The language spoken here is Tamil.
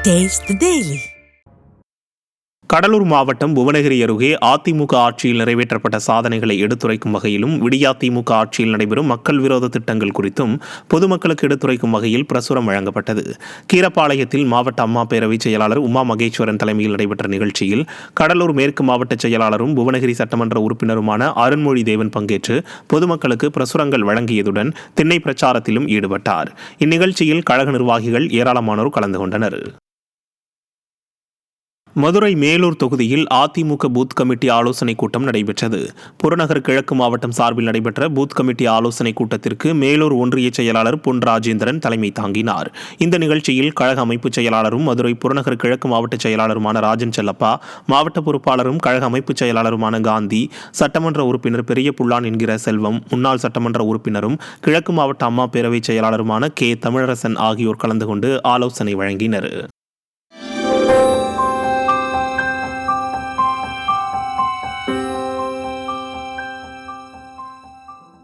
Taste the Daily. கடலூர் மாவட்டம் புவனகிரி அருகே அதிமுக ஆட்சியில் நிறைவேற்றப்பட்ட சாதனைகளை எடுத்துரைக்கும் வகையிலும் விடியாதிமுக ஆட்சியில் நடைபெறும் மக்கள் விரோத திட்டங்கள் குறித்தும் பொதுமக்களுக்கு எடுத்துரைக்கும் வகையில் பிரசுரம் வழங்கப்பட்டது. கீரப்பாளையத்தில் மாவட்ட அம்மா பேரவை செயலாளர் உமா மகேஸ்வரன் தலைமையில் நடைபெற்ற நிகழ்ச்சியில் கடலூர் மேற்கு மாவட்ட செயலாளரும் புவனகிரி சட்டமன்ற உறுப்பினருமான அருண்மொழி தேவன் பங்கேற்று பொதுமக்களுக்கு பிரசுரங்கள் வழங்கியதுடன் திண்ணை பிரச்சாரத்திலும் ஈடுபட்டார். இந்நிகழ்ச்சியில் கழக நிர்வாகிகள் ஏராளமானோர் கலந்து கொண்டனர். மதுரை மேலூர் தொகுதியில் அதிமுக பூத் கமிட்டி ஆலோசனைக் கூட்டம் நடைபெற்றது. புறநகர் கிழக்கு மாவட்டம் சார்பில் நடைபெற்ற பூத் கமிட்டி ஆலோசனைக் கூட்டத்திற்கு மேலூர் ஒன்றிய செயலாளர் பொன் ராஜேந்திரன் தலைமை தாங்கினார். இந்த நிகழ்ச்சியில் கழக அமைப்பு செயலாளரும் மதுரை புறநகர் கிழக்கு மாவட்ட செயலாளருமான ராஜன் செல்லப்பா, மாவட்ட பொறுப்பாளரும் கழக அமைப்பு செயலாளருமான காந்தி, சட்டமன்ற உறுப்பினர் பெரிய புல்லான் என்கிற செல்வம், முன்னாள் சட்டமன்ற உறுப்பினரும் கிழக்கு மாவட்ட அம்மா பேரவை செயலாளருமான கே தமிழரசன் ஆகியோர் கலந்து கொண்டு ஆலோசனை வழங்கினர்.